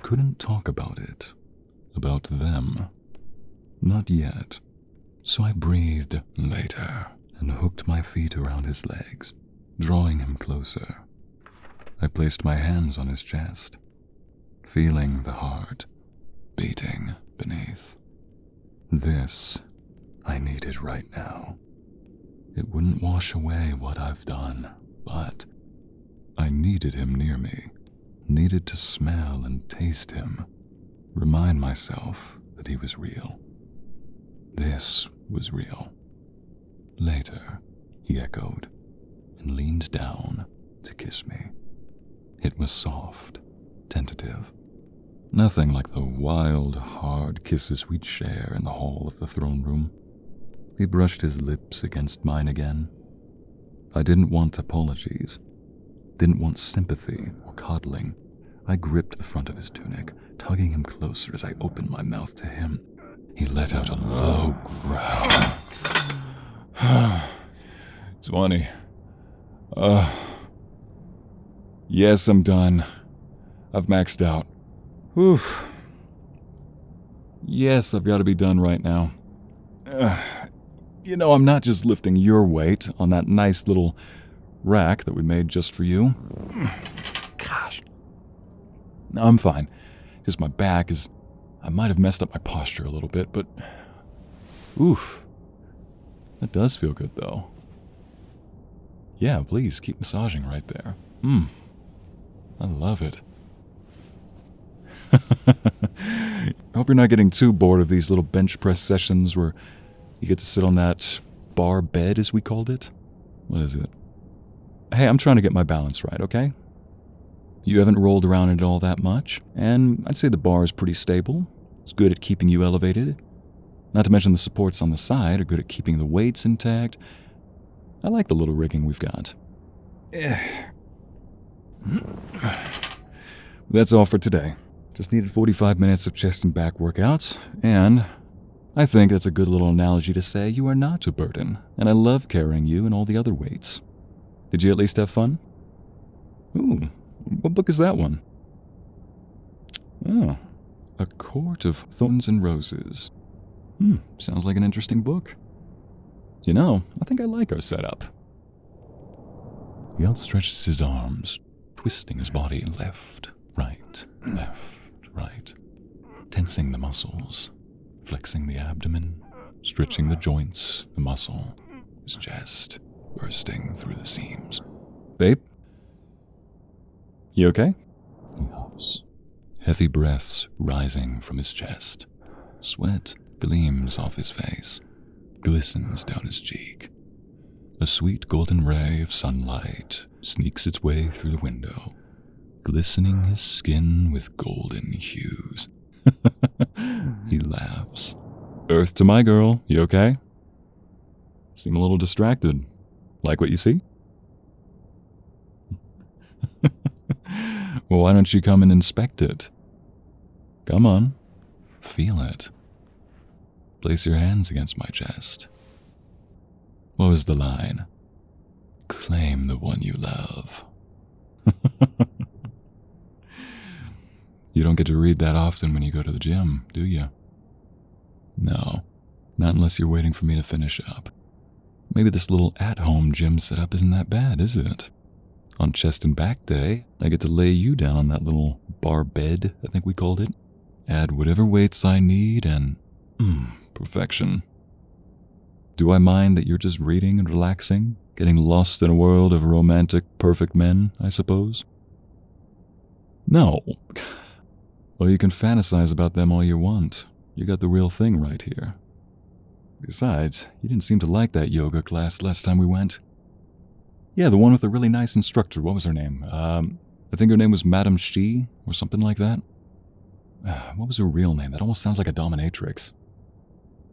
couldn't talk about it. About them. Not yet. So I breathed later and hooked my feet around his legs, drawing him closer. I placed my hands on his chest, feeling the heart beating beneath. This I needed right now. It wouldn't wash away what I've done, but I needed him near me, needed to smell and taste him, remind myself that he was real. This was real. Later, he echoed, and leaned down to kiss me. It was soft, tentative. Nothing like the wild, hard kisses we'd share in the hall of the throne room. He brushed his lips against mine again. I didn't want apologies, didn't want sympathy or coddling. I gripped the front of his tunic, tugging him closer as I opened my mouth to him. He let out a low growl. 20. Yes, I'm done. I've maxed out. Whew. Yes, I've got to be done right now. You know, I'm not just lifting your weight on that nice little rack that we made just for you. Gosh. No, I'm fine. Just my back is... I might have messed up my posture a little bit, but... Oof. That does feel good, though. Yeah, please, keep massaging right there. I love it. I hope you're not getting too bored of these little bench press sessions where you get to sit on that bar bed, as we called it. What is it? Hey, I'm trying to get my balance right, okay? You haven't rolled around in it all that much, and I'd say the bar is pretty stable. It's good at keeping you elevated. Not to mention the supports on the side are good at keeping the weights intact. I like the little rigging we've got. That's all for today. Just needed 45 minutes of chest and back workouts, and I think that's a good little analogy to say you are not a burden, and I love carrying you and all the other weights. Did you at least have fun? Ooh, what book is that one? Oh, A Court of Thorns and Roses. Sounds like an interesting book. You know, I think I like our setup. He outstretches his arms, twisting his body left, right, tensing the muscles, flexing the abdomen, stretching the joints, the muscle, his chest bursting through the seams. Babe? You okay? He huffs, heavy breaths rising from his chest. Sweat gleams off his face, glistens down his cheek. A sweet golden ray of sunlight sneaks its way through the window, glistening his skin with golden hues. He laughs. Earth to my girl, you okay? Seem a little distracted. Like what you see? Well, why don't you come and inspect it? Come on, feel it. Place your hands against my chest. What was the line? Claim the one you love. You don't get to read that often when you go to the gym, do you? No, not unless you're waiting for me to finish up. Maybe this little at-home gym setup isn't that bad, is it? On chest and back day, I get to lay you down on that little bar bed, I think we called it. Add whatever weights I need and... perfection. Do I mind that you're just reading and relaxing, getting lost in a world of romantic, perfect men, I suppose? No. Well, you can fantasize about them all you want. You got the real thing right here. Besides, you didn't seem to like that yoga class last time we went. Yeah, the one with the really nice instructor. What was her name? I think her name was Madame She, or something like that. What was her real name? That almost sounds like a dominatrix.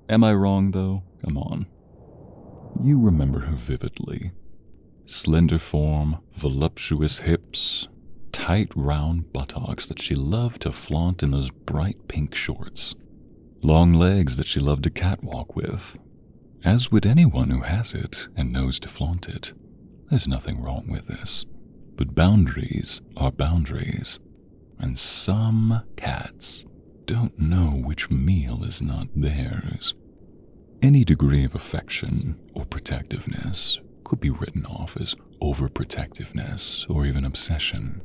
Am I wrong, though? Come on. You remember her vividly. Slender form, voluptuous hips, tight round buttocks that she loved to flaunt in those bright pink shorts. Long legs that she loved to catwalk with. As would anyone who has it and knows to flaunt it. There's nothing wrong with this. But boundaries are boundaries. and some cats don't know which meal is not theirs. Any degree of affection or protectiveness could be written off as overprotectiveness or even obsession.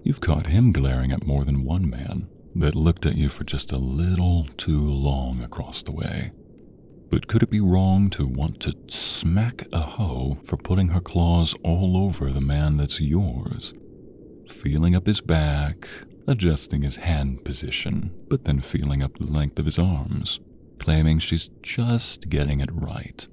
You've caught him glaring at more than one man that looked at you for just a little too long across the way. But could it be wrong to want to smack a hoe for putting her claws all over the man that's yours? Feeling up his back, adjusting his hand position, but then feeling up the length of his arms, claiming she's just getting it right.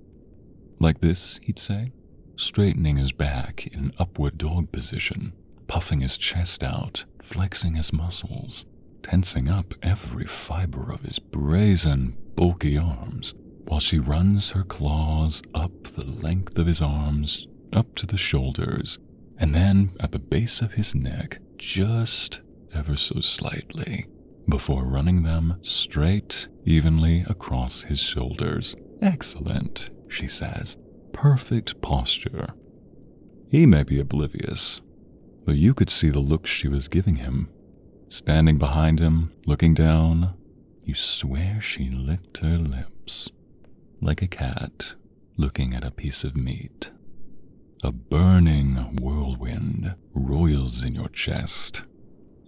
Like this, he'd say, straightening his back in an upward dog position, puffing his chest out, flexing his muscles, tensing up every fiber of his brazen, bulky arms, while she runs her claws up the length of his arms, up to the shoulders, and then at the base of his neck, just ever so slightly, before running them straight, evenly across his shoulders. Excellent, she says. Perfect posture. He may be oblivious, but you could see the look she was giving him. Standing behind him, looking down, you swear she licked her lips, like a cat looking at a piece of meat. A burning whirlwind roils in your chest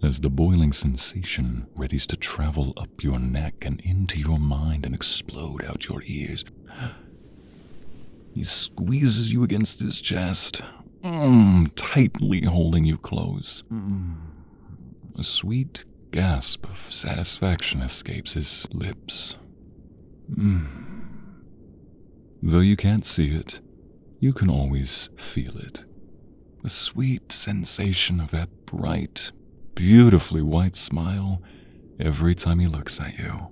as the boiling sensation readies to travel up your neck and into your mind and explode out your ears. He squeezes you against his chest, tightly holding you close. A sweet gasp of satisfaction escapes his lips. Though you can't see it, you can always feel it. The sweet sensation of that bright, beautifully white smile every time he looks at you.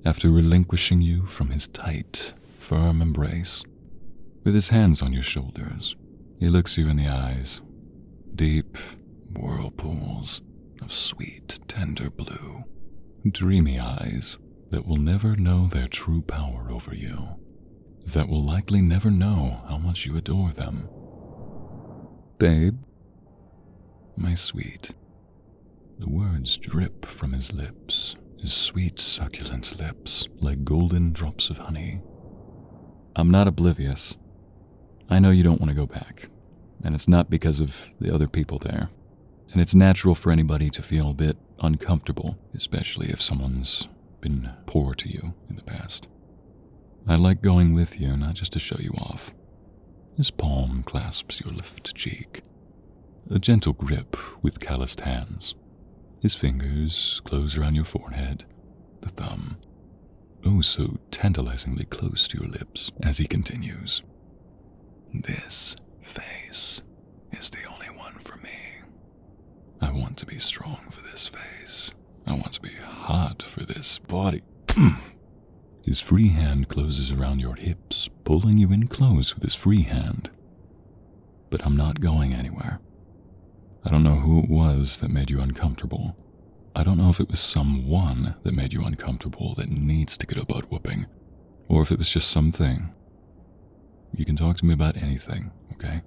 After relinquishing you from his tight, firm embrace, with his hands on your shoulders, he looks you in the eyes, deep whirlpools of sweet, tender blue, dreamy eyes that will never know their true power over you, that will likely never know how much you adore them. Babe, my sweet. The words drip from his lips, his sweet, succulent lips, like golden drops of honey. I'm not oblivious. I know you don't want to go back, and it's not because of the other people there. And it's natural for anybody to feel a bit uncomfortable, especially if someone's been poor to you in the past. I like going with you, not just to show you off. His palm clasps your left cheek. A gentle grip with calloused hands. His fingers close around your forehead, the thumb, oh so tantalizingly close to your lips as he continues. This face is the only one for me. I want to be strong for this face. I want to be hot for this body. His free hand closes around your hips, pulling you in close with his free hand. But I'm not going anywhere. I don't know who it was that made you uncomfortable. I don't know if it was someone that made you uncomfortable that needs to get a butt whooping, or if it was just something. You can talk to me about anything, okay?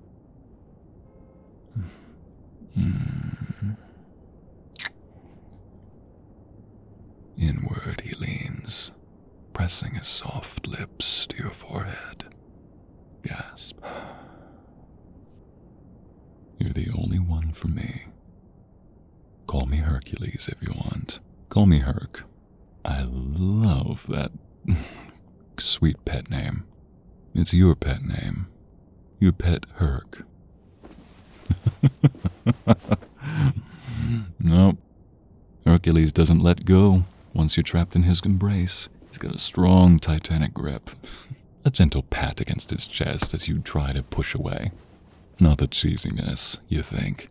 Inward he leans, pressing his soft lips to your forehead. Gasp. You're the only one for me. Call me Hercules if you want. Call me Herc. I love that sweet pet name. It's your pet name. Your pet Herc. Nope. Hercules doesn't let go once you're trapped in his embrace. He's got a strong, titanic grip. A gentle pat against his chest as you try to push away. Not the cheesiness, you think.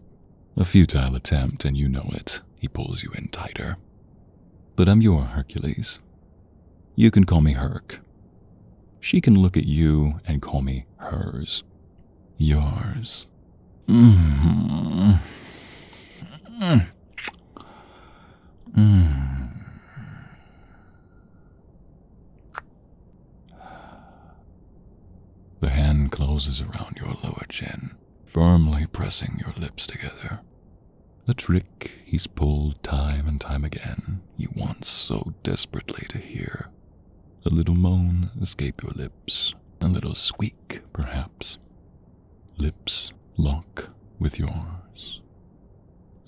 A futile attempt, and you know it. He pulls you in tighter. But I'm your Hercules. You can call me Herc. She can look at you and call me hers. Yours. The hand closes around your lower chin, firmly pressing your lips together. A trick he's pulled time and time again, you want so desperately to hear. A little moan escape your lips, a little squeak, perhaps. Lips lock with yours,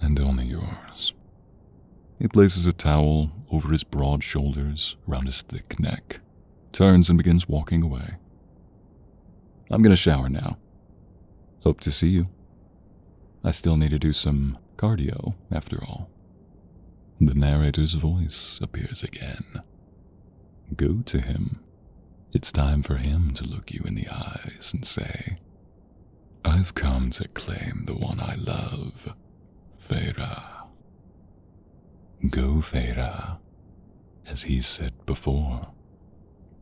and only yours. He places a towel over his broad shoulders, around his thick neck, turns and begins walking away. I'm gonna shower now. Hope to see you. I still need to do some cardio, after all. The narrator's voice appears again. Go to him. It's time for him to look you in the eyes and say, I've come to claim the one I love, Feyre. Go, Feyre. As he said before,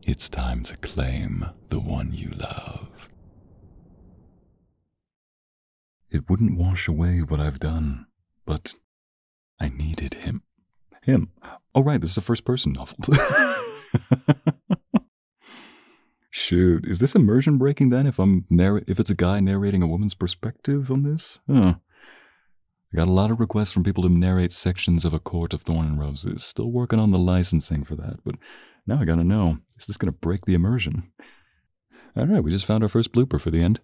it's time to claim the one you love. It wouldn't wash away what I've done, but I needed him. Him. Oh, right, this is a first-person novel. Shoot, is this immersion breaking then if it's a guy narrating a woman's perspective on this? Huh. I got a lot of requests from people to narrate sections of A Court of Thorn and Roses. Still working on the licensing for that, but now I gotta know, is this gonna break the immersion? Alright, we just found our first blooper for the end.